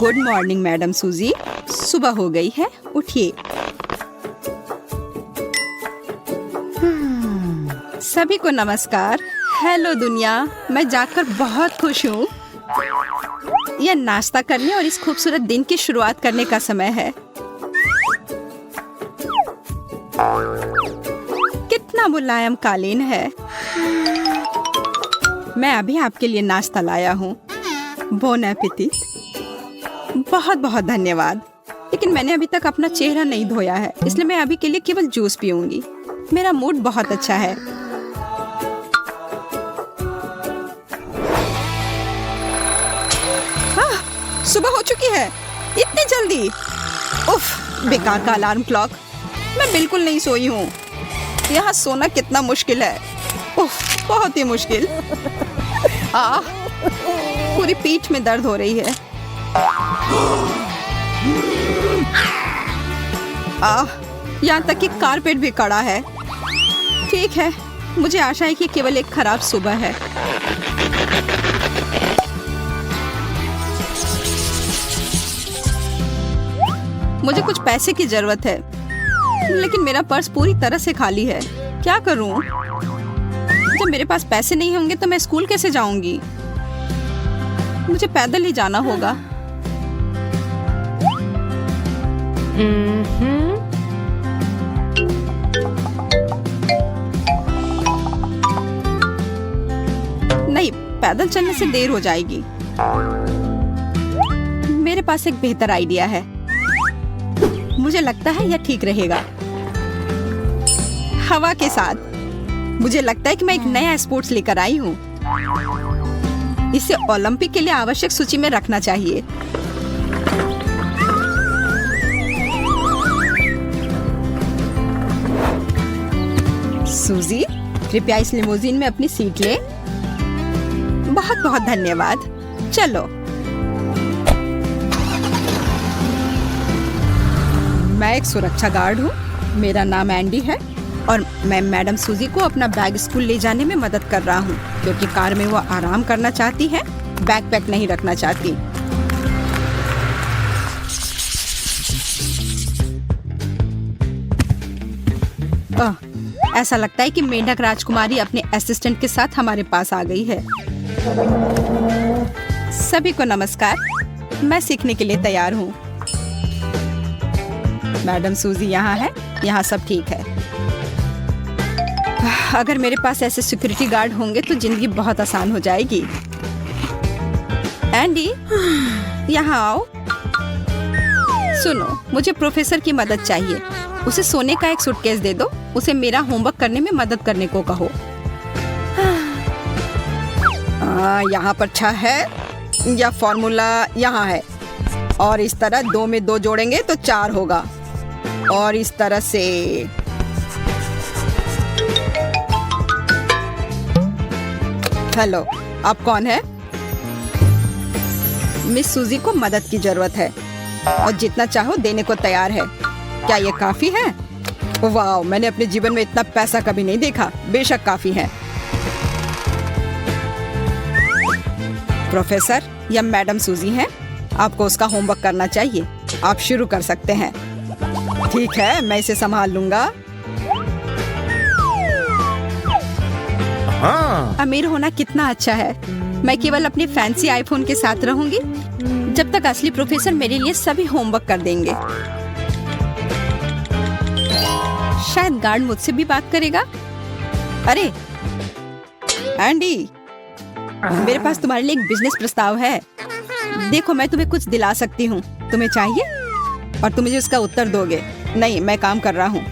Good morning madam सूजी। सुबह हो गई है, उठिए। सभी को नमस्कार। हेलो दुनिया, मैं जाकर बहुत खुश हूँ। यह नाश्ता करने और इस खूबसूरत दिन की शुरुआत करने का समय है। कितना मुलायम कालीन है। मैं अभी आपके लिए नाश्ता लाया हूँ। Bone appétit. बहुत बहुत धन्यवाद। लेकिन मैंने अभी तक अपना चेहरा नहीं धोया है, इसलिए मैं अभी के लिए केवल जूस पीऊंगी। मेरा मूड बहुत अच्छा है। सुबह हो चुकी है, इतनी जल्दी। उफ, बेकार का अलार्म क्लॉक। मैं बिल्कुल नहीं सोई हूँ। यहाँ सोना कितना मुश्किल है। उफ, बहुत ही मुश्किल। पूरी पीठ में दर्द हो रही है। यहाँ तक कि कारपेट भी कड़ा है। ठीक है, मुझे आशा है कि केवल एक खराब सुबह है। मुझे कुछ पैसे की जरूरत है, लेकिन मेरा पर्स पूरी तरह से खाली है। क्या करूं? जब मेरे पास पैसे नहीं होंगे तो मैं स्कूल कैसे जाऊंगी? मुझे पैदल ही जाना होगा। नहीं, पैदल चलने से देर हो जाएगी। मेरे पास एक बेहतर आइडिया है। मुझे लगता है यह ठीक रहेगा। हवा के साथ। मुझे लगता है कि मैं एक नया स्पोर्ट्स लेकर आई हूँ। इसे ओलंपिक के लिए आवश्यक सूची में रखना चाहिए। सूजी, कृपया इस लिमोजिन में अपनी सीट ले। बहुत बहुत धन्यवाद। चलो। मैं एक सुरक्षा गार्ड हूँ। मेरा नाम एंडी है और मैं मैडम सूजी को अपना बैग स्कूल ले जाने में मदद कर रहा हूँ, क्योंकि कार में वो आराम करना चाहती है, बैग पैक नहीं रखना चाहती। ऐसा लगता है कि मेंढक राजकुमारी अपने असिस्टेंट के साथ हमारे पास आ गई है। सभी को नमस्कार। मैं सीखने के लिए तैयार हूँ। मैडम सूजी यहाँ है। यहाँ सब ठीक है। अगर मेरे पास ऐसे सिक्योरिटी गार्ड होंगे तो जिंदगी बहुत आसान हो जाएगी। एंडी, यहाँ आओ। सुनो, मुझे प्रोफेसर की मदद चाहिए। उसे सोने का एक सूटकेस दे दो। उसे मेरा होमवर्क करने में मदद करने को कहो। यहाँ पर 6 है। यह फॉर्मूला यहाँ है। और इस तरह 2 में 2 जोड़ेंगे तो 4 होगा। और इस तरह से। हेलो, आप कौन है? मिस सूजी को मदद की जरूरत है और जितना चाहो देने को तैयार है। क्या ये काफी है? वाह, मैंने अपने जीवन में इतना पैसा कभी नहीं देखा। बेशक काफी है। प्रोफेसर, यह मैडम सूजी हैं। आपको उसका होमवर्क करना चाहिए। आप शुरू कर सकते हैं। ठीक है, मैं इसे संभाल लूंगा। अमीर होना कितना अच्छा है। मैं केवल अपने फैंसी आईफोन के साथ रहूंगी जब तक असली प्रोफेसर मेरे लिए सभी होमवर्क कर देंगे। शायद गार्ड मुझसे भी बात करेगा। अरे एंडी, मेरे पास तुम्हारे लिए एक बिजनेस प्रस्ताव है। देखो, मैं तुम्हें कुछ दिला सकती हूँ। तुम्हें चाहिए और तुम मुझे उसका उत्तर दोगे। नहीं, मैं काम कर रहा हूँ।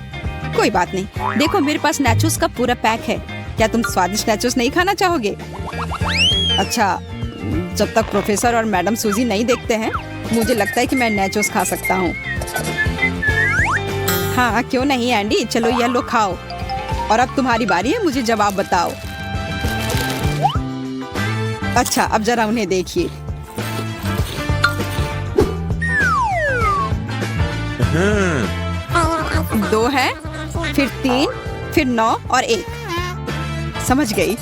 कोई बात नहीं। देखो, मेरे पास नैचोस का पूरा पैक है। क्या तुम स्वादिष्ट नैचोस नहीं खाना चाहोगे? अच्छा, जब तक प्रोफेसर और मैडम सूजी नहीं देखते हैं, मुझे लगता है कि मैं नैचोस खा सकता हूँ। हाँ, क्यों नहीं एंडी, चलो यह लो, खाओ। और अब तुम्हारी बारी है, मुझे जवाब बताओ। अच्छा, अब जरा उन्हें देखिए। दो है, फिर 3, फिर 9 और 1। समझ गई।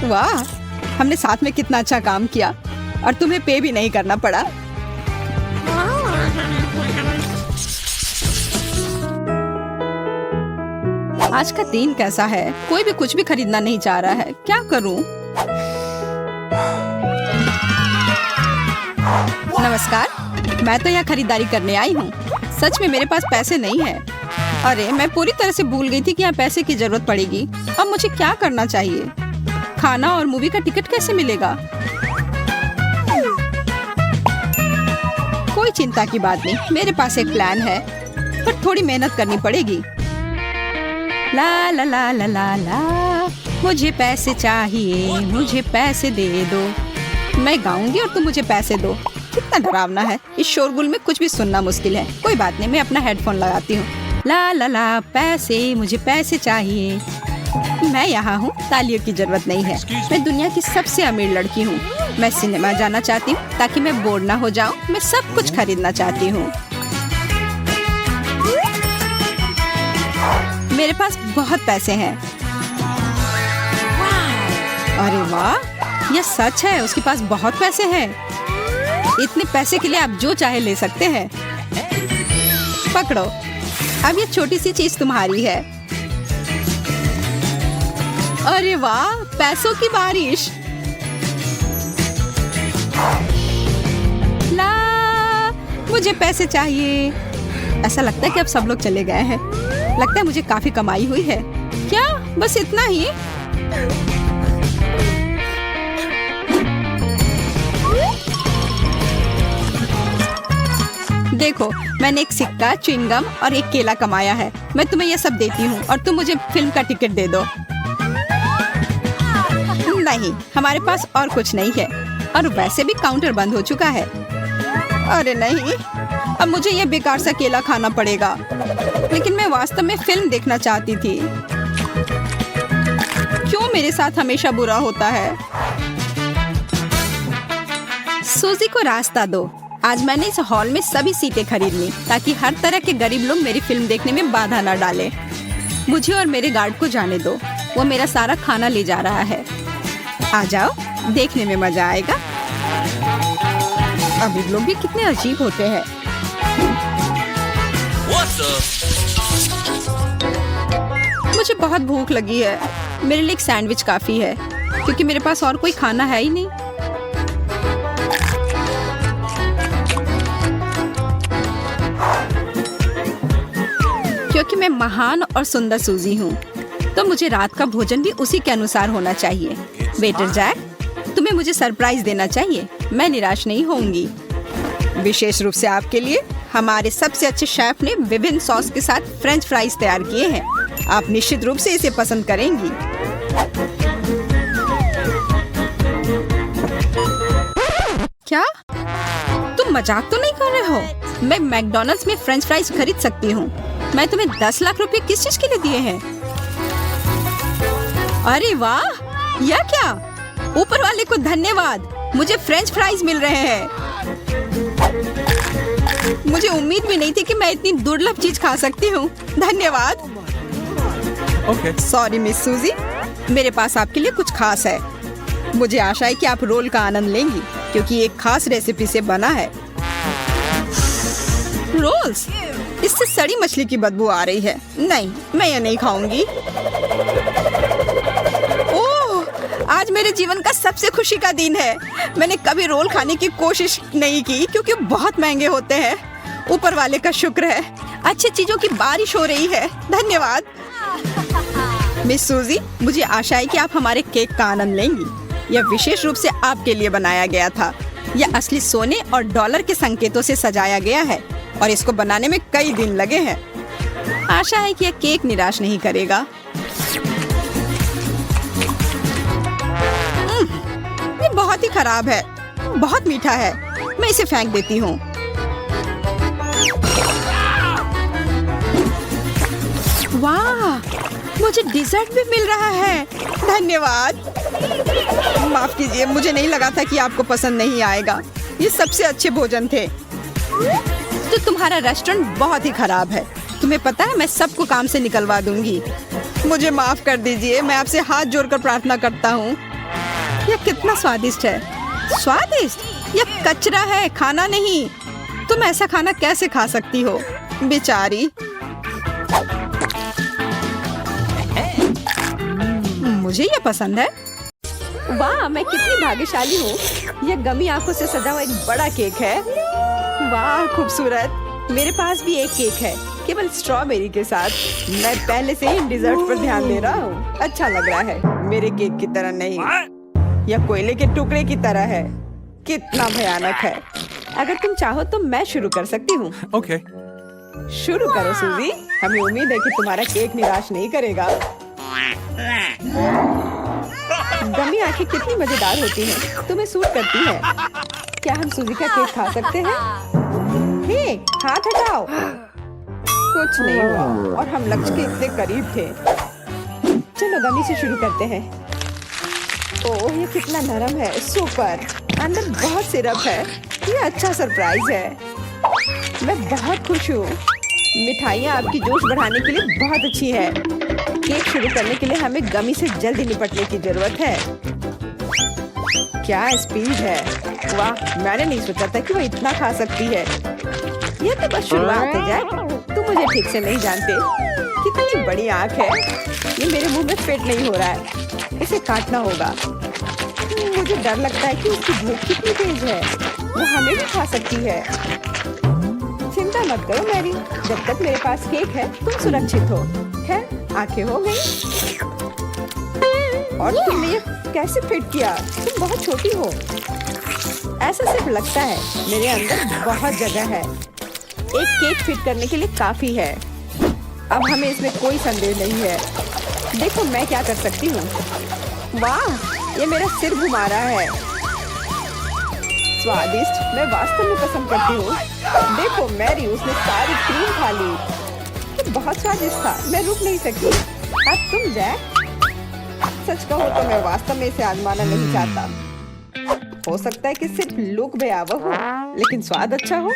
वाह, हमने साथ में कितना अच्छा काम किया। और तुम्हें पे भी नहीं करना पड़ा। आज का दिन कैसा है? कोई भी कुछ भी खरीदना नहीं चाह रहा है। क्या करूं? नमस्कार, मैं तो यहाँ खरीदारी करने आई हूँ। सच में मेरे पास पैसे नहीं है। अरे मैं पूरी तरह से भूल गई थी कि यहाँ पैसे की जरूरत पड़ेगी। अब मुझे क्या करना चाहिए? खाना और मूवी का टिकट कैसे मिलेगा? कोई चिंता की बात नहीं, मेरे पास एक प्लान है, पर थोड़ी मेहनत करनी पड़ेगी। ला ला ला ला ला ला, मुझे पैसे चाहिए, मुझे पैसे दे दो। मैं गाऊंगी और तुम मुझे पैसे दो। कितना डरावना है। इस शोरगुल में कुछ भी सुनना मुश्किल है। कोई बात नहीं, मैं अपना हेडफोन लगाती हूँ। ला ला ला, पैसे, मुझे पैसे चाहिए। मैं यहाँ हूँ, तालियों की जरूरत नहीं है। मैं दुनिया की सबसे अमीर लड़की हूँ। मैं सिनेमा जाना चाहती हूँ ताकि मैं बोर ना हो जाऊँ। मैं सब कुछ खरीदना चाहती हूँ। मेरे पास बहुत पैसे हैं। अरे वाह, यह सच है, उसके पास बहुत पैसे हैं। इतने पैसे के लिए आप जो चाहे ले सकते हैं। पकड़ो, अब ये छोटी सी चीज तुम्हारी है। अरे वाह, पैसों की बारिश। ला, मुझे पैसे चाहिए। ऐसा लगता है कि अब सब लोग चले गए हैं। लगता है मुझे काफी कमाई हुई है। क्या बस इतना ही? देखो, मैंने एक सिक्का, च्युइंगम और एक केला कमाया है। मैं तुम्हें ये सब देती हूँ और तुम मुझे फिल्म का टिकट दे दो। नहीं, हमारे पास और कुछ नहीं है और वैसे भी काउंटर बंद हो चुका है। अरे नहीं, अब मुझे ये बेकार सा केला खाना पड़ेगा। लेकिन मैं वास्तव में फिल्म देखना चाहती थी। क्यों मेरे साथ हमेशा बुरा होता है? सूजी को रास्ता दो। आज मैंने इस हॉल में सभी सीटें खरीद ली ताकि हर तरह के गरीब लोग मेरी फिल्म देखने में बाधा न डाले। मुझे और मेरे गार्ड को जाने दो, वो मेरा सारा खाना ले जा रहा है। आ जाओ, देखने में मजा आएगा। अभी लोग भी कितने अजीब होते हैं। मुझे बहुत भूख लगी है। मेरे लिए एक सैंडविच काफी है क्योंकि मेरे पास और कोई खाना है ही नहीं। क्योंकि मैं महान और सुंदर सूजी हूँ, तो मुझे रात का भोजन भी उसी के अनुसार होना चाहिए। वेटर जैक, तुम्हें मुझे सरप्राइज देना चाहिए। मैं निराश नहीं होऊंगी। विशेष रूप से आपके लिए हमारे सबसे अच्छे शेफ ने विभिन्न सॉस के साथ फ्रेंच फ्राइज तैयार किए हैं। आप निश्चित रूप से इसे पसंद करेंगी। क्या तुम मजाक तो नहीं कर रहे हो? मैं मैकडॉनल्ड्स में फ्रेंच फ्राइज खरीद सकती हूँ। मैं तुम्हें 10 लाख रुपए किस चीज के लिए दिए हैं? अरे वाह, यह क्या? ऊपर वाले को धन्यवाद, मुझे फ्रेंच फ्राइज मिल रहे हैं। मुझे उम्मीद भी नहीं थी कि मैं इतनी दुर्लभ चीज खा सकती हूँ। धन्यवाद। सॉरी मिस सूजी, मेरे पास आपके लिए कुछ खास है। मुझे आशा है कि आप रोल का आनंद लेंगी क्योंकि एक खास रेसिपी से बना है। रोल्स? इससे सड़ी मछली की बदबू आ रही है। नहीं, मैं ये नहीं खाऊंगी। ओह, आज मेरे जीवन का सबसे खुशी का दिन है। मैंने कभी रोल खाने की कोशिश नहीं की क्योंकि बहुत महंगे होते हैं। ऊपर वाले का शुक्र है, अच्छी चीजों की बारिश हो रही है। धन्यवाद मिस सूजी, मुझे आशा है कि आप हमारे केक का आनंद लेंगी। यह विशेष रूप से आपके लिए बनाया गया था। यह असली सोने और डॉलर के संकेतों से सजाया गया है और इसको बनाने में कई दिन लगे हैं। आशा है कि यह केक निराश नहीं करेगा। ये बहुत ही खराब है, बहुत मीठा है। मैं इसे फेंक देती हूँ। वाह, मुझे डिजर्ट भी मिल रहा है। धन्यवाद। माफ कीजिए, मुझे नहीं लगा था कि आपको पसंद नहीं आएगा। ये सबसे अच्छे भोजन थे। तो तुम्हारा रेस्टोरेंट बहुत ही खराब है। तुम्हें पता है, मैं सबको काम से निकलवा दूंगी। मुझे माफ कर दीजिए, मैं आपसे हाथ जोड़कर प्रार्थना करता हूँ। यह कितना स्वादिष्ट है। स्वादिष्ट, यह कचरा है, खाना नहीं। तुम ऐसा खाना कैसे खा सकती हो बेचारी। मुझे ये पसंद है। वाह, मैं कितनी भाग्यशाली हूँ। यह गमी आंखों से सजा हुआ एक बड़ा केक है। वाह खूबसूरत। मेरे पास भी एक केक है, केवल स्ट्रॉबेरी के साथ। मैं पहले से ही डिजर्ट पर ध्यान दे रहा हूँ। अच्छा लग रहा है, मेरे केक की तरह नहीं, यह कोयले के टुकड़े की तरह है। कितना भयानक है। अगर तुम चाहो तो मैं शुरू कर सकती हूँ। Okay. शुरू करो सूजी, हमें उम्मीद है कि तुम्हारा केक निराश नहीं करेगा। गमी आंखें कितनी मजेदार होती हैं, तुम्हें सूट करती है। क्या हम सूजी का केक खा सकते हैं? हे, हाथ हटाओ। कुछ नहीं हुआ और हम लक्ष्य के इतने करीब थे। चलो गमी से शुरू करते हैं। ओह, ये कितना नरम है, सुपर। अंदर बहुत सिरप है, ये अच्छा सरप्राइज है। मैं बहुत खुश हूँ। मिठाइयाँ आपकी जोश बढ़ाने के लिए बहुत अच्छी है। केक शुरू करने के लिए हमें गमी से जल्दी निपटने की जरूरत है। क्या स्पीड है, वाह, मैंने नहीं सोचा था कि वो इतना खा सकती है। ये तो बस शुरुआत है जैक, तुम मुझे ठीक से नहीं जानते। कितनी बड़ी आँख है, ये मेरे मुंह में फिट नहीं हो रहा है, इसे काटना होगा। मुझे डर लगता है कि उसकी भूख कितनी तेज है, वो हमें भी खा सकती है। चिंता मत करो मैरी, जब तक मेरे पास केक है तुम सुरक्षित हो। खैर, आंखें हो गई। और तुमने ये कैसे फिट किया? तुम बहुत छोटी हो। ऐसा सिर्फ लगता है, मेरे अंदर बहुत जगह है। एक केक फिट करने के लिए काफी है। अब हमें इसमें कोई संदेह नहीं है। देखो मैं क्या कर सकती हूँ। वाह, ये मेरा सिर घुमा रहा है। स्वादिष्ट, मैं वास्तव में पसंद करती हूँ। देखो मैरी, उसने सारी क्रीम खा ली। ये बहुत स्वादिष्ट था, मैं रुक नहीं सकती। अब तुम जैक। सच कहो तो मैं वास्तव में इसे आजमाना नहीं चाहता। हो सकता है कि सिर्फ लुक भयावह हो, लेकिन स्वाद अच्छा हो।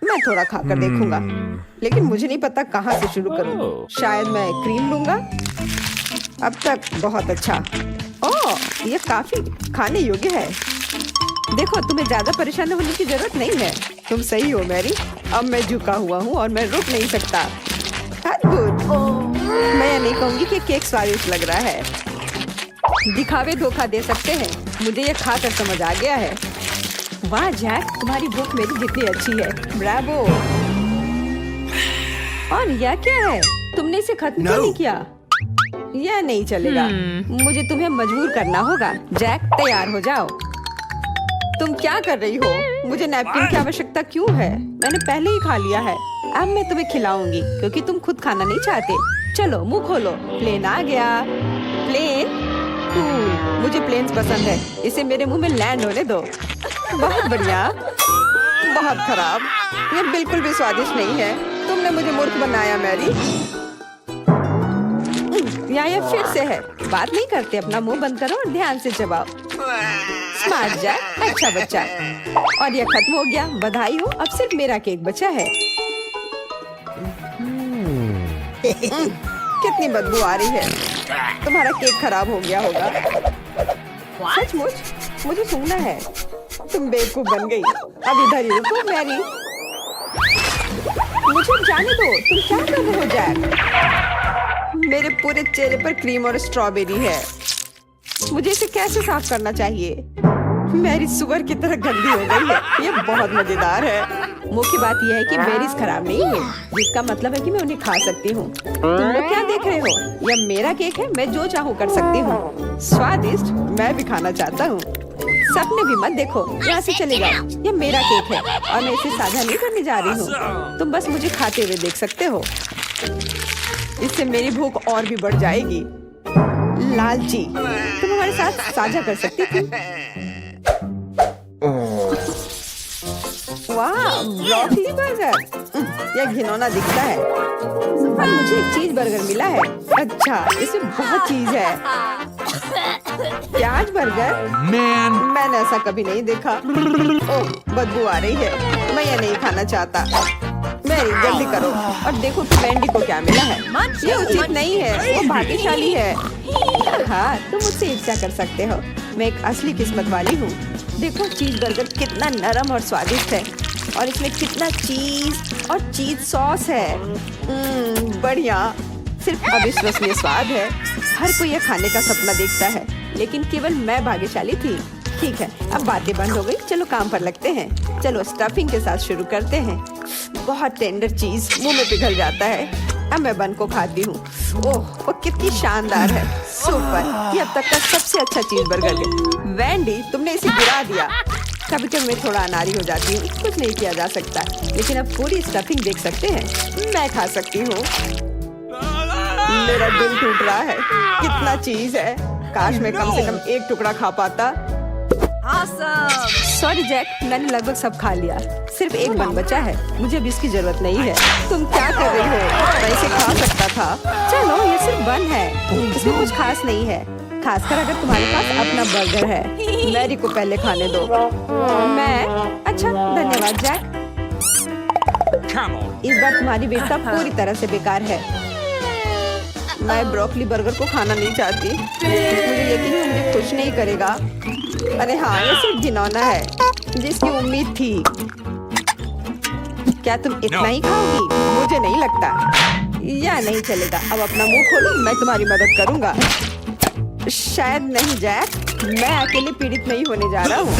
मैं थोड़ा खाकर देखूंगा, लेकिन मुझे नहीं पता कहाँ से शुरू करूँ। शायद मैं क्रीम लूंगा। अब तक बहुत अच्छा। ओह, ये काफी खाने योग्य है। देखो, तुम्हें ज्यादा परेशान होने की जरूरत नहीं है। तुम सही हो मैरी। अब मैं झुका हुआ हूँ और मैं रुक नहीं सकता। अद्भुत। मैं ये नहीं कहूँगी कि केक स्वादिष्ट लग रहा है। दिखावे धोखा दे सकते हैं, मुझे ये खाकर समझ आ गया है। वाह जैक, तुम्हारी भूख मेरी जितनी अच्छी है। ब्रावो। और यह क्या है? तुमने इसे खत्म क्यों नहीं किया? यह नहीं चलेगा। मुझे तुम्हें मजबूर करना होगा। जैक, तैयार हो जाओ। तुम क्या कर रही हो? मुझे नैपकिन की आवश्यकता क्यों है? मैंने पहले ही खा लिया है। अब मैं तुम्हें खिलाऊंगी क्योंकि तुम खुद खाना नहीं चाहते। चलो मुंह खोलो। प्लेन आ गया। प्लेन? मुझे प्लेन्स पसंद है। इसे मेरे मुंह में लैंड होने दो। बहुत बढ़िया। बहुत खराब। ये बिल्कुल भी स्वादिष्ट नहीं है। तुमने मुझे मूर्ख बनाया मैरी। या ये फिर से है। बात नहीं करते, अपना मुंह बंद करो और ध्यान से चबाओ। स्मार्ट जैक, अच्छा बच्चा। और ये खत्म हो गया। बधाई हो, अब सिर्फ मेरा केक बचा है। कितनी बदबू आ रही है। तुम्हारा केक खराब हो गया होगा। सचमुच? मुझे सुनना है। तुम बेवकूफ बन गई। अब इधर ही रुको मैरी। मुझे जाने दो। तुम क्या कर रहे हो जैक? मेरे पूरे चेहरे पर क्रीम और स्ट्रॉबेरी है। मुझे इसे कैसे साफ करना चाहिए? मेरी सुअर की तरह गंदी हो गई है। ये बहुत मजेदार है। मुख्य बात यह है कि बेरीज खराब नहीं है, जिसका मतलब है कि मैं उन्हें खा सकती हूँ। तुम लोग क्या देख रहे हो? यह मेरा केक है, मैं जो चाहूँ कर सकती हूँ। स्वादिष्ट, मैं भी खाना चाहता हूँ। सपने भी मत देखो, यहाँ से चले जाओ। यह मेरा केक है और मैं इसे साझा नहीं करने जा रही हूँ। तुम बस मुझे खाते हुए देख सकते हो। इससे मेरी भूख और भी बढ़ जाएगी। लालची, तुम हमारे साथ साझा कर सकती थी। वाह, ब्रोकली बर्गर। यह घिनौना दिखता है। अब मुझे एक चीज बर्गर मिला है। अच्छा, इसमें बहुत चीज है। प्याज बर्गर? मैंने ऐसा कभी नहीं देखा। ओह, बदबू आ रही है। मैं यह नहीं खाना चाहता। मैरी, जल्दी करो और देखो कि मैंडी को क्या मिला है। ये उचित नहीं है, वो भाग्यशाली है। हाँ, तुम मुझसे ईर्ष्या कर सकते हो। मैं एक असली किस्मत वाली हूँ। देखो चीज बर्गर कितना नरम और स्वादिष्ट है और इसमें कितना चीज और चीज सॉस है। बढ़िया, सिर्फ अविश्वसनीय स्वाद है। हर कोई यह खाने का सपना देखता है, लेकिन केवल मैं भाग्यशाली थी। ठीक है, अब बातें बंद हो गई, चलो काम पर लगते हैं। चलो स्टफिंग के साथ शुरू करते हैं। बहुत टेंडर चीज मुंह में पिघल जाता है। अब मैं बन को खाती हूँ। ओह, वो कितनी शानदार है। सुपर, ये अब तक का सबसे अच्छा चीज बर्गर है। वैंडी, तुमने इसे गिरा दिया। कभी कभी मैं थोड़ा अनाड़ी हो जाती हूँ, कुछ नहीं किया जा सकता, लेकिन अब पूरी स्टफिंग देख सकते हैं। मैं खा सकती हूँ। मेरा दिल टूट रहा है, कितना चीज है। काश मैं कम से कम एक टुकड़ा खा पाता। सॉरी जैक, मैंने लगभग सब खा लिया। सिर्फ एक बन बचा है, मुझे अब इसकी जरूरत नहीं है। तुम क्या कर रही हो? मैं इसे खा सकता था। चलो, ये सिर्फ बन है, इसमें कुछ खास नहीं है, खासकर अगर तुम्हारे पास अपना बर्गर है। मैरी को पहले खाने दो। मैं? अच्छा, धन्यवाद जैक। इस बार तुम्हारी वीरता पूरी तरह से बेकार है। मैं ब्रोकली बर्गर को खाना नहीं चाहती। मुझे यकीन है मुझे खुश नहीं करेगा। अरे हाँ, ये सिर्फ घिनौना है, जिसकी उम्मीद थी। क्या तुम इतना ही खाओगी? मुझे नहीं लगता। या नहीं चलेगा। अब अपना मुंह खोलो, मैं तुम्हारी मदद करूंगा। शायद नहीं जैक, मैं अकेले पीड़ित नहीं होने जा रहा हूँ।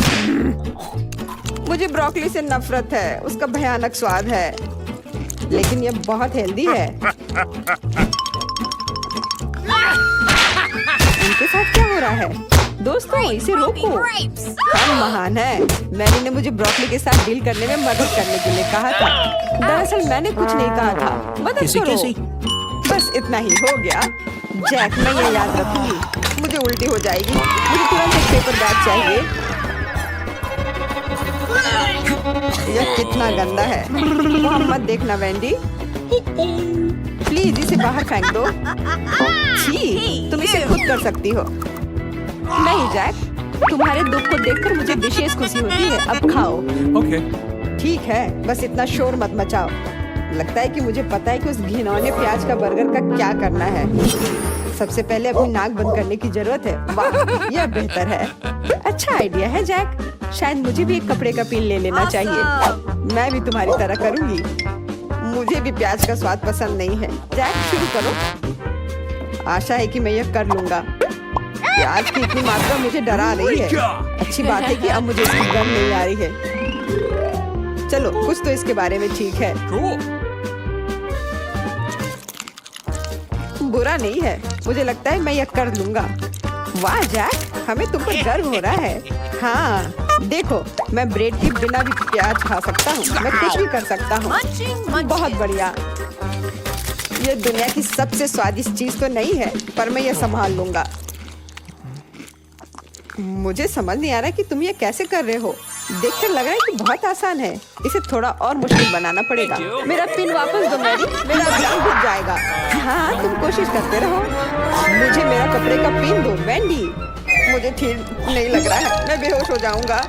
मुझे ब्रोकली से नफरत है, उसका भयानक स्वाद है, लेकिन यह बहुत हेल्दी है। इनके साथ क्या हो रहा है? दोस्तों, इसे रोको। हम महान हैं। मैरी ने मुझे ब्रोकली के साथ डील करने में मदद करने के लिए कहा था। दरअसल मैंने कुछ नहीं कहा था। मदद करो। बस इतना ही हो गया। जैक, मैं ये याद रखूंगी। मुझे उल्टी हो जाएगी। मुझे तुरंत एक पेपर बैग चाहिए। यह कितना गंदा है। वहाँ मत देखना वैंडी, प्लीज इसे बाहर फेंक दो। छी, तुम इसे खुद कर सकती हो। नहीं जैक, तुम्हारे दुख को देखकर मुझे विशेष खुशी होती है। अब खाओ। ठीक है, बस इतना शोर मत मचाओ। लगता है कि मुझे पता है कि उस घिनौने प्याज का बर्गर का क्या करना है। सबसे पहले अपनी नाक बंद करने की जरूरत है। वाह, यह बेहतर है। अच्छा आइडिया है जैक। शायद मुझे भी एक कपड़े का पिन ले लेना चाहिए। मैं भी तुम्हारी तरह करूंगी। मुझे भी प्याज का स्वाद पसंद नहीं है। जैक, शुरू करो। आशा है कि मैं यह कर लूंगा। प्याज की इतनी मात्रा मुझे डरा रही है। अच्छी बात है कि अब मुझे इसकी गंध नहीं आ रही है। चलो, कुछ तो इसके बारे में ठीक है। बुरा नहीं है, मुझे लगता है मैं यह कर लूंगा। वाह जैक, हमें तुम पर गर्व हो रहा है। हाँ, देखो, मैं ब्रेड के बिना भी प्याज खा सकता हूँ। मैं कुछ भी कर सकता हूँ। बहुत बढ़िया। ये दुनिया की सबसे स्वादिष्ट चीज तो नहीं है, पर मैं यह संभाल लूंगा। मुझे समझ नहीं आ रहा कि तुम ये कैसे कर रहे हो। देखकर लग रहा है कि बहुत आसान है। इसे थोड़ा और मुश्किल बनाना पड़ेगा। मेरा पिन वापस दो मैरी, मेरा अभियान रुक जाएगा। हाँ, तुम कोशिश करते रहो। मुझे मेरा कपड़े का पिन दो वैंडी। मुझे ठीक नहीं लग रहा है, मैं बेहोश हो जाऊंगा।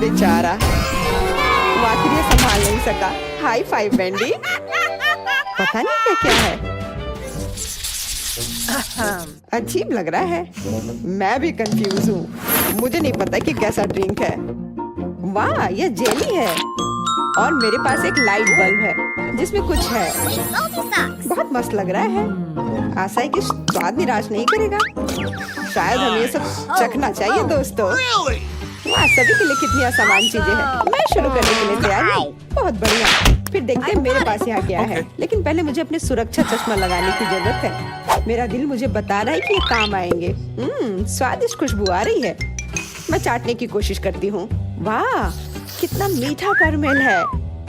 बेचारा, वो आखिर ये संभाल नहीं सका। High five Vendée. पता नहीं ये क्या है। अजीब लग रहा है। मैं भी कंफ्यूज हूँ। मुझे नहीं पता कि कैसा ड्रिंक है। वाह, यह जेली है और मेरे पास एक लाइट बल्ब है जिसमें कुछ है। बहुत मस्त लग रहा है। आशा है कि स्वाद निराश नहीं करेगा। शायद हमें ये सब चखना चाहिए दोस्तों। वाह, सभी के लिए कितनी आसान चीजें हैं। मैं शुरू करने के लिए तैयार हूँ। बहुत बढ़िया। फिर देखते हैं मेरे पास यहाँ क्या है। लेकिन पहले मुझे अपने सुरक्षा चश्मा लगाने की जरूरत है। मेरा दिल मुझे बता रहा है कि ये काम आएंगे। स्वादिष्ट खुशबू आ रही है। मैं चाटने की कोशिश करती हूँ। वाह, कितना मीठा कैरमेल है।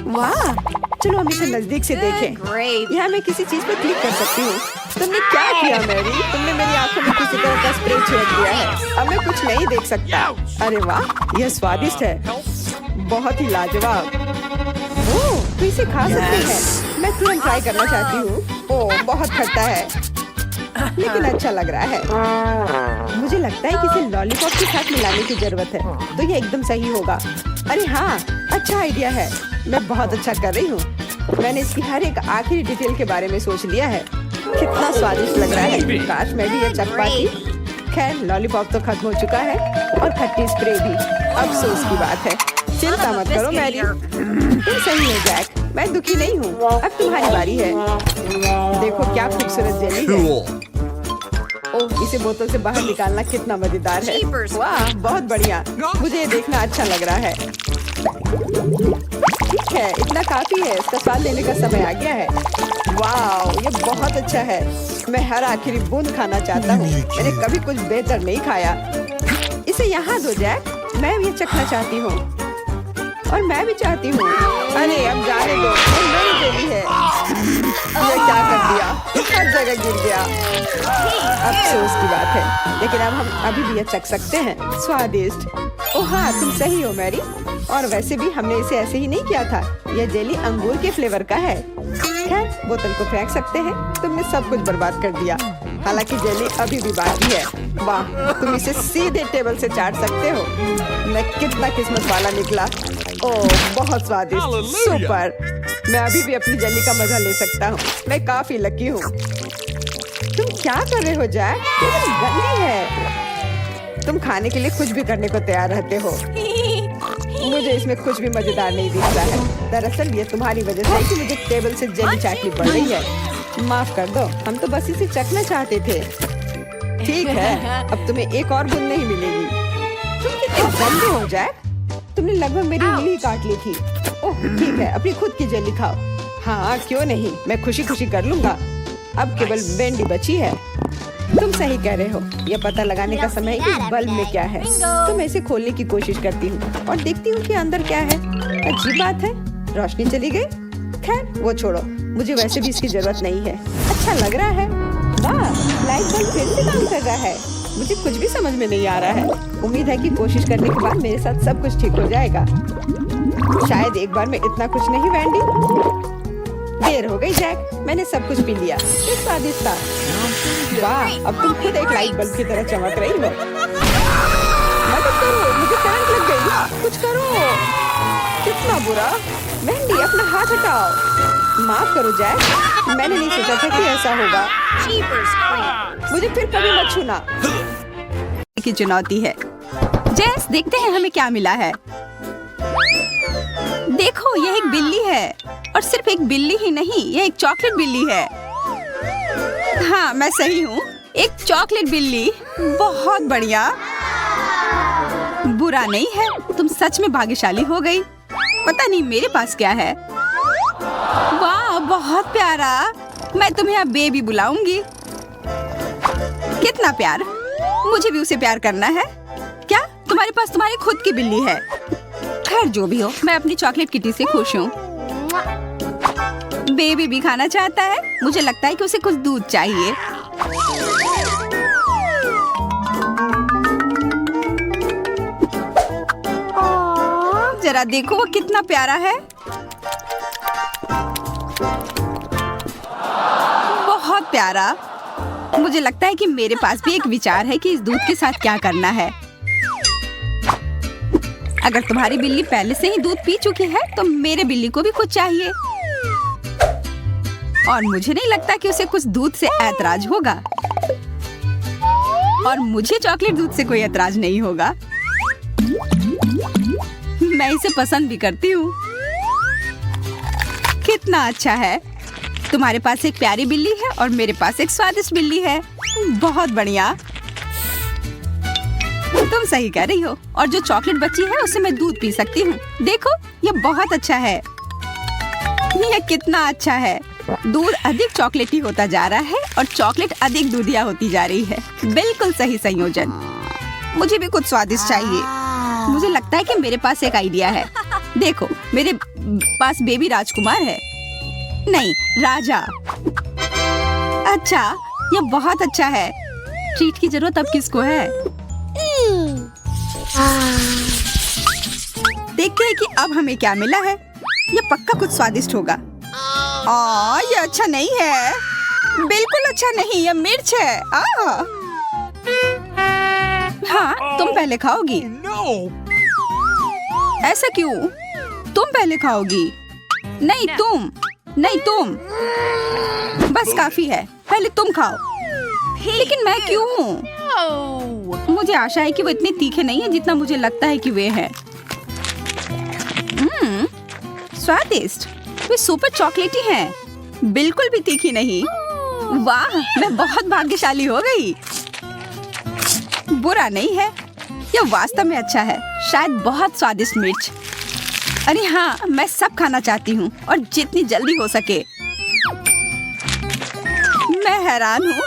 वाह, चलो हम इसे नजदीक से देखें। यहाँ मैं किसी चीज पर क्लिक कर सकती हूँ। तुमने क्या किया मैरी? तुमने मेरी आंखों में किसी तरह का स्प्रे छिड़क दिया है। अब मैं कुछ नहीं देख सकता। अरे वाह, यह स्वादिष्ट है, बहुत ही लाजवाब। ओह, तो इसे खा सकते हैं। मैं तुरंत ट्राई करना चाहती हूँ। ओह, बहुत खट्टा है, लेकिन अच्छा लग रहा है। मुझे लगता है कि इसे लॉलीपॉप के साथ मिलाने की जरूरत है, तो ये एकदम सही होगा। अरे हाँ, अच्छा आइडिया है। मैं बहुत अच्छा कर रही हूँ। मैंने इसकी हर एक आखिरी डिटेल के बारे में सोच लिया है। कितना स्वादिष्ट लग रहा है। काश मैं भी ये चख पाती। खैर लॉलीपॉप तो खत्म हो चुका है और खट्टी स्प्रे भी। अफसोस की बात है। चिंता मत करो मैरी, तुम सही हो जैक, मैं दुखी नहीं हूँ। अब तुम्हारी बारी है। देखो क्या खूबसूरत जेली है। ओह, इसे बोतल से बाहर निकालना कितना मजेदार है। वाह, बहुत बढ़िया। मुझे ये देखना अच्छा लग रहा है। ठीक है, इतना काफी है। इसका स्वाद लेने का समय आ गया है। वाह, ये बहुत अच्छा है। मैं हर आखिरी बूंद खाना चाहता हूँ। मैंने कभी कुछ बेहतर नहीं खाया। इसे यहाँ दो जैक, मैं भी चखना चाहती हूँ। और मैं भी चाहती हूँ। अरे अब जाने दो, ये मेरी जेली है। ये क्या कर दिया? हर जगह गिर गया। अफसोस की बात है, लेकिन अब हम अभी भी ये चख सकते हैं। स्वादिष्ट। ओह हाँ, तुम सही हो मैरी। और वैसे भी हमने इसे ऐसे ही नहीं किया था। यह जेली अंगूर के फ्लेवर का है। खैर, बोतल को फेंक सकते हैं। तुमने सब कुछ बर्बाद कर दिया। हालांकि जेली अभी भी बाकी है। वाह, तुम इसे सीधे टेबल से चाट सकते हो। मैं कितना किस्मत वाला निकला। ओह, बहुत स्वादिष्ट, सुपर। मैं अभी भी अपनी जेली का मजा ले सकता हूँ। मैं काफी लकी हूँ। तुम क्या कर रहे हो जैक? ये तो गंदी है। तुम खाने के लिए कुछ भी करने को तैयार रहते हो। मुझे इसमें कुछ भी मजेदार नहीं दिख रहा है। दरअसल ये तुम्हारी वजह से है कि मुझे टेबल से जेली चाटनी पड़ रही है। माफ कर दो, हम तो बस इसे चखना चाहते थे। ठीक है, अब तुम्हें एक और बूंद नहीं मिलेगी। तुम कितने गंदे हो जैक। तुमने लगभग मेरी उंगली काट ली थी। ओह ठीक है, अपनी खुद की जेली खाओ। हाँ क्यों नहीं, मैं खुशी खुशी कर लूंगा। अब केवल वेंडी बची है। तुम सही कह रहे हो। यह पता लगाने का समय है कि बल्ब में क्या है। तो मैं इसे खोलने की कोशिश करती हूँ और देखती हूँ कि अंदर क्या है। अजीब बात है, रोशनी चली गई। खैर वो छोड़ो, मुझे वैसे भी इसकी जरूरत नहीं है। अच्छा लग रहा है। वाह, लाइट बल्ब फिर से काम कर रहा है। मुझे कुछ भी समझ में नहीं आ रहा है। उम्मीद है कि कोशिश करने के बाद मेरे साथ सब कुछ ठीक हो जाएगा। शायद एक बार में इतना कुछ नहीं वेंडी। देर हो गई जैक, मैंने सब कुछ पी लिया। ये स्वादिष्ट था। वाह, अब तुम खुद एक लाइट बल्ब की तरह चमक रही हो। मदद करो, मुझे करंट लग गई। कुछ करो। कितना बुरा। वेंडी अपना हाथ हटाओ। माफ करो जैक, मैंने नहीं सोचा था कि ऐसा होगा। मुझे फिर कभी मत छूना। की चुनौती है। जैस, देखते हैं हमें क्या मिला है। देखो, यह एक बिल्ली है। और सिर्फ एक बिल्ली ही नहीं, यह एक चॉकलेट बिल्ली है। हाँ मैं सही हूँ, एक चॉकलेट बिल्ली। बहुत बढ़िया। बुरा नहीं है, तुम सच में भाग्यशाली हो गई। पता नहीं मेरे पास क्या है। वाह, बहुत प्यारा। मैं तुम्हें अब बेबी बुलाऊंगी। कितना प्यार। मुझे भी उसे प्यार करना है। क्या तुम्हारे पास तुम्हारी खुद की बिल्ली है? खैर जो भी हो, मैं अपनी चॉकलेट किटी से खुश हूँ। बेबी भी खाना चाहता है। मुझे लगता है कि उसे कुछ दूध चाहिए। जरा देखो वो कितना प्यारा है। बहुत प्यारा। मुझे लगता है कि मेरे पास भी एक विचार है कि इस दूध के साथ क्या करना है। अगर तुम्हारी बिल्ली पहले से ही दूध पी चुकी है तो मेरे बिल्ली को भी कुछ चाहिए। और मुझे नहीं लगता कि उसे कुछ दूध से ऐतराज होगा। और मुझे चॉकलेट दूध से कोई ऐतराज नहीं होगा। मैं इसे पसंद भी करती हूँ। कितना अच्छा है। तुम्हारे पास एक प्यारी बिल्ली है और मेरे पास एक स्वादिष्ट बिल्ली है। बहुत बढ़िया। तुम सही कह रही हो। और जो चॉकलेट बची है उसे मैं दूध पी सकती हूँ। देखो, ये बहुत अच्छा है। यह कितना अच्छा है। दूध अधिक चॉकलेटी होता जा रहा है और चॉकलेट अधिक दूधिया होती जा रही है। बिल्कुल सही संयोजन। मुझे भी कुछ स्वादिष्ट चाहिए। मुझे लगता है कि मेरे पास एक आइडिया है। देखो, मेरे पास बेबी राजकुमार है। नहीं, राजा। अच्छा, यह बहुत अच्छा है। ट्रीट की जरूरत अब किसको है? देखते हैं कि अब हमें क्या मिला है। यह पक्का कुछ स्वादिष्ट होगा। ये अच्छा नहीं है। बिल्कुल अच्छा नहीं, यह मिर्च है। हाँ, तुम पहले खाओगी। ऐसा क्यों? तुम पहले खाओगी। नहीं तुम। नहीं तुम। बस काफी है, पहले तुम खाओ। लेकिन मैं क्यों? मुझे आशा है कि वो इतने तीखे नहीं है जितना मुझे लगता है कि वे हैं। स्वादिष्ट, वे सुपर चॉकलेटी हैं, बिल्कुल भी तीखी नहीं। वाह, मैं बहुत भाग्यशाली हो गई। बुरा नहीं है, यह वास्तव में अच्छा है। शायद बहुत स्वादिष्ट मिर्च। अरे हाँ, मैं सब खाना चाहती हूँ और जितनी जल्दी हो सके। मैं हैरान हूँ,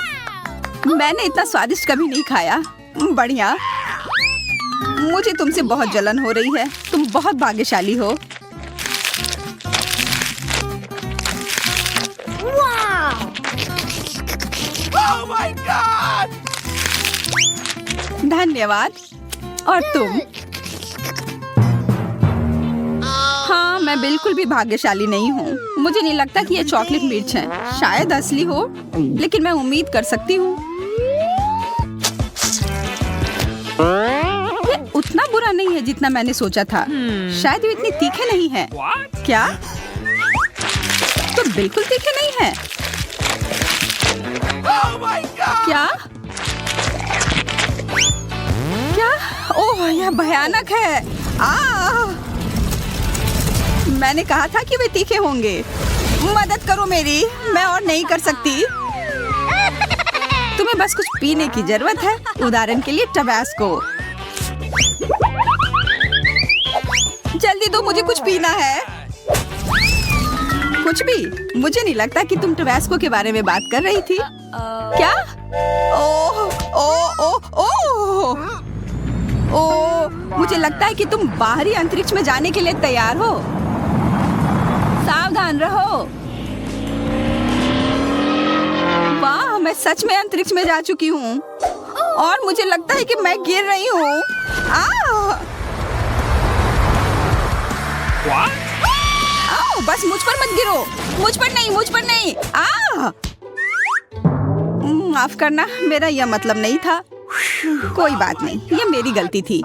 मैंने इतना स्वादिष्ट कभी नहीं खाया। बढ़िया। मुझे तुमसे बहुत जलन हो रही है। तुम बहुत भाग्यशाली हो। Oh my God! धन्यवाद। और तुम? हाँ, मैं बिल्कुल भी भाग्यशाली नहीं हूँ। मुझे नहीं लगता कि ये चॉकलेट मिर्च है। शायद असली हो, लेकिन मैं उम्मीद कर सकती हूँ। ये उतना बुरा नहीं है जितना मैंने सोचा था। शायद ये इतने तीखे नहीं है। क्या? तो बिल्कुल तीखे नहीं है। Oh my God! क्या? क्या? ओह, यह भयानक है। मैंने कहा था कि वे तीखे होंगे। मदद करो मेरी, मैं और नहीं कर सकती। तुम्हें बस कुछ पीने की जरूरत है। उदाहरण के लिए टबैस्को। जल्दी दो, मुझे कुछ पीना है। कुछ भी? मुझे नहीं लगता कि तुम टबैस्को के बारे में बात कर रही थी। क्या? ओह ओह ओह ओह ओह, मुझे लगता है कि तुम बाहरी अंतरिक्ष में जाने के लिए तैयार हो। सावधान रहो। वाह, मैं सच में अंतरिक्ष में जा चुकी हूँ और मुझे लगता है कि मैं गिर रही हूँ। बस मुझ पर मत गिरो। मुझ पर नहीं, मुझ पर नहीं। माफ करना, मेरा यह मतलब नहीं था। कोई बात नहीं, ये मेरी गलती थी।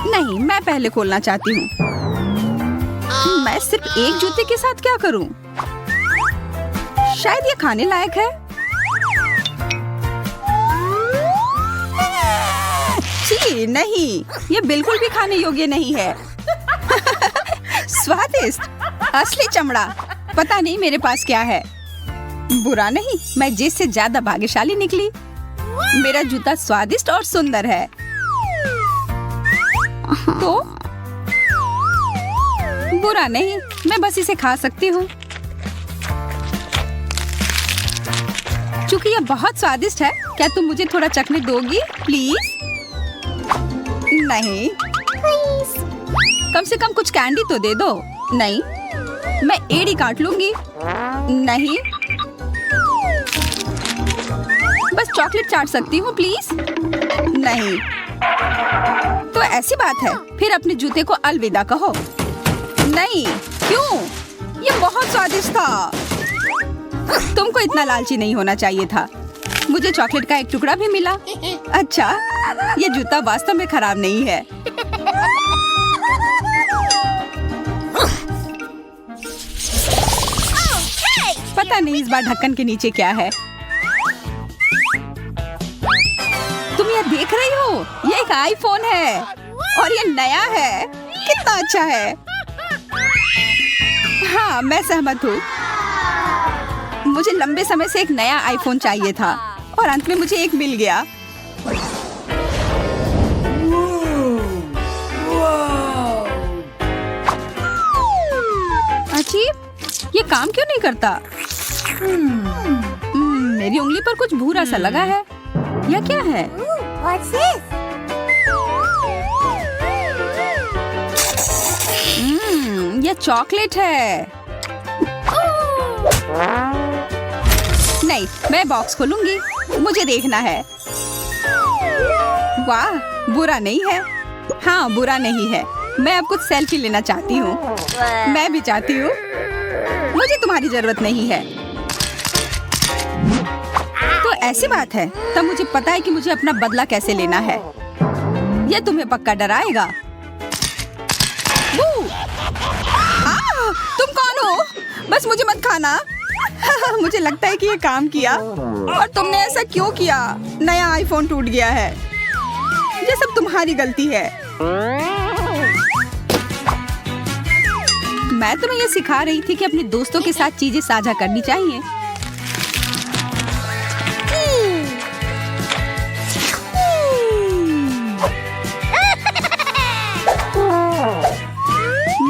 नहीं, मैं पहले खोलना चाहती हूँ। मैं सिर्फ एक जूते के साथ क्या करूँ? शायद ये खाने लायक है। छी, नहीं, ये बिल्कुल भी खाने योग्य नहीं है। स्वादिष्ट, असली चमड़ा। पता नहीं मेरे पास क्या है। बुरा नहीं, मैं जिससे ज्यादा भाग्यशाली निकली। मेरा जूता स्वादिष्ट और सुंदर है। तो बुरा नहीं, मैं बस इसे खा सकती हूँ। चूंकि यह बहुत स्वादिष्ट है, क्या तुम मुझे थोड़ा चखने दोगी प्लीज? नहीं, कम से कम कुछ कैंडी तो दे दो। नहीं, मैं एड़ी काट लूंगी। नहीं, बस चॉकलेट चाट सकती हूँ प्लीज। नहीं, तो ऐसी बात है, फिर अपने जूते को अलविदा कहो। नहीं, क्यों? ये बहुत स्वादिष्ट था। तुमको इतना लालची नहीं होना चाहिए था। मुझे चॉकलेट का एक टुकड़ा भी मिला। अच्छा, ये जूता वास्तव में खराब नहीं है। पता नहीं इस बार ढक्कन के नीचे क्या है। तुम ये देख रही हो? ये एक आईफोन है और ये नया है। कितना अच्छा है। हाँ, मैं सहमत हूँ। मुझे लंबे समय से एक नया आईफोन चाहिए था और अंत में मुझे एक मिल गया। अजीब, ये काम क्यों नहीं करता? मेरी उंगली पर कुछ भूरा सा लगा है। यह क्या है? यह चॉकलेट है। नहीं, मैं बॉक्स खोलूंगी। मुझे देखना है। वाह, बुरा नहीं है। हाँ, बुरा नहीं है। मैं अब कुछ सेल्फी लेना चाहती हूँ। मैं भी चाहती हूँ। मुझे तुम्हारी जरूरत नहीं है। तो ऐसी बात है, तब मुझे पता है कि मुझे अपना बदला कैसे लेना है। यह तुम्हें पक्का डराएगा। खाना। मुझे लगता है कि ये काम किया। और तुमने ऐसा क्यों किया? नया आईफोन टूट गया है। ये सब तुम्हारी गलती है। मैं तुम्हें ये सिखा रही थी कि अपने दोस्तों के साथ चीजें साझा करनी चाहिए।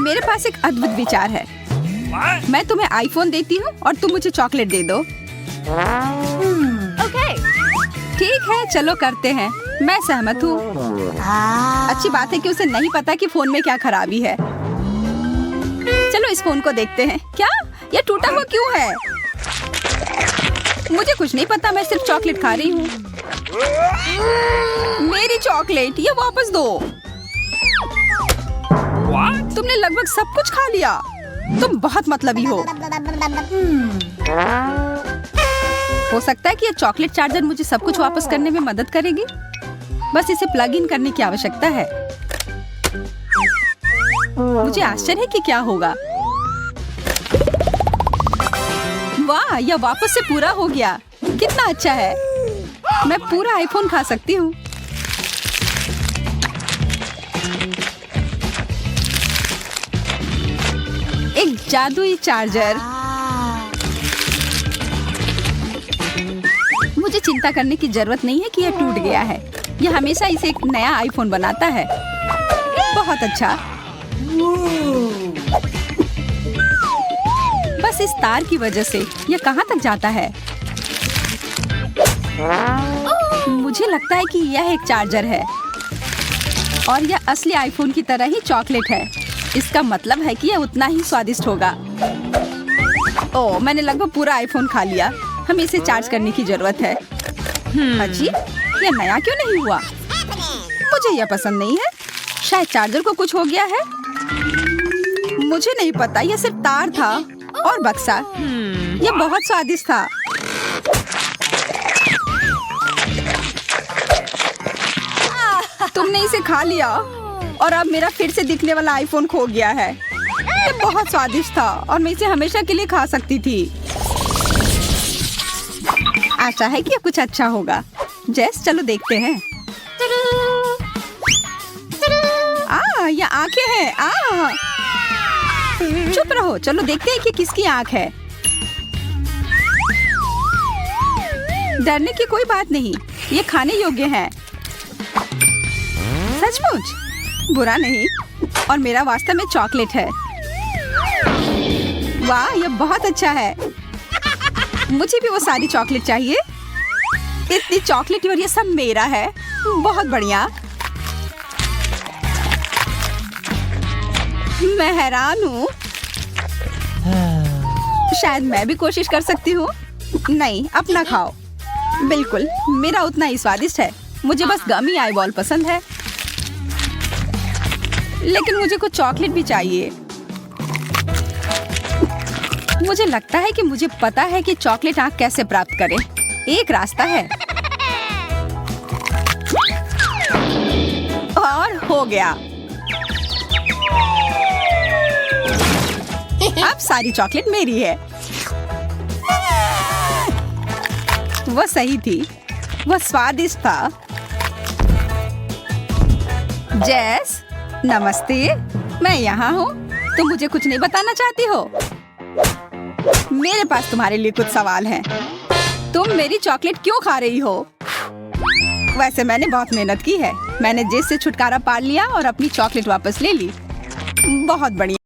मेरे पास एक अद्भुत विचार है। मैं तुम्हें आईफोन देती हूँ और तुम मुझे चॉकलेट दे दो। ठीक है, चलो करते हैं। मैं सहमत हूँ। अच्छी बात है कि उसे नहीं पता कि फोन में क्या खराबी है। चलो इस फोन को देखते हैं। क्या ये टूटा हुआ क्यों है? मुझे कुछ नहीं पता, मैं सिर्फ चॉकलेट खा रही हूँ। मेरी चॉकलेट, ये वापस दो। तुमने लगभग सब कुछ खा लिया। तुम बहुत मतलबी हो। हो सकता है कि ये चॉकलेट चार्जर मुझे सब कुछ वापस करने में मदद करेगी। बस इसे प्लग इन करने की आवश्यकता है। मुझे आश्चर्य है कि क्या होगा। वाह, यह वापस से पूरा हो गया। कितना अच्छा है। मैं पूरा आईफोन खा सकती हूँ। एक जादुई चार्जर। मुझे चिंता करने की जरूरत नहीं है कि यह टूट गया है। यह हमेशा इसे एक नया आईफोन बनाता है। बहुत अच्छा। बस इस तार की वजह से यह कहाँ तक जाता है? मुझे लगता है कि यह एक चार्जर है और यह असली आईफोन की तरह ही चॉकलेट है। इसका मतलब है कि यह उतना ही स्वादिष्ट होगा। ओह, मैंने लगभग पूरा आईफोन खा लिया। हमें इसे चार्ज करने की जरूरत है। अजी, यह नया क्यों नहीं हुआ? मुझे यह पसंद नहीं है। शायद चार्जर को कुछ हो गया है। मुझे नहीं पता, यह सिर्फ तार था और बक्सा। यह बहुत स्वादिष्ट था। तुमने इसे खा लिया और अब मेरा फिर से दिखने वाला आईफोन खो गया है। ये बहुत स्वादिष्ट था और मैं इसे हमेशा के लिए खा सकती थी। आशा है कि ये कुछ अच्छा होगा। जेस, चलो देखते हैं। ये आंखें हैं। चुप रहो, चलो देखते हैं कि किसकी आंख है। डरने की कोई बात नहीं, ये खाने योग्य है। सचमुच बुरा नहीं। और मेरा वास्तव में चॉकलेट है। वाह, ये बहुत अच्छा है। मुझे भी वो सारी चॉकलेट चाहिए। इतनी चॉकलेट और ये सब मेरा है। बहुत बढ़िया। मैं हैरान हूँ। शायद मैं भी कोशिश कर सकती हूँ। नहीं, अपना खाओ। बिल्कुल, मेरा उतना ही स्वादिष्ट है। मुझे बस गमी आई बॉल पसंद है। लेकिन मुझे कुछ चॉकलेट भी चाहिए। मुझे लगता है कि मुझे पता है कि चॉकलेट आंख कैसे प्राप्त करें। एक रास्ता है। और हो गया। अब सारी चॉकलेट मेरी है। वो सही थी। वो स्वादिष्ट था। जेस, नमस्ते। मैं यहाँ हूँ। तुम मुझे कुछ नहीं बताना चाहती हो? मेरे पास तुम्हारे लिए कुछ सवाल हैं। तुम मेरी चॉकलेट क्यों खा रही हो? वैसे मैंने बहुत मेहनत की है। मैंने जेस से छुटकारा पा लिया और अपनी चॉकलेट वापस ले ली। बहुत बढ़िया।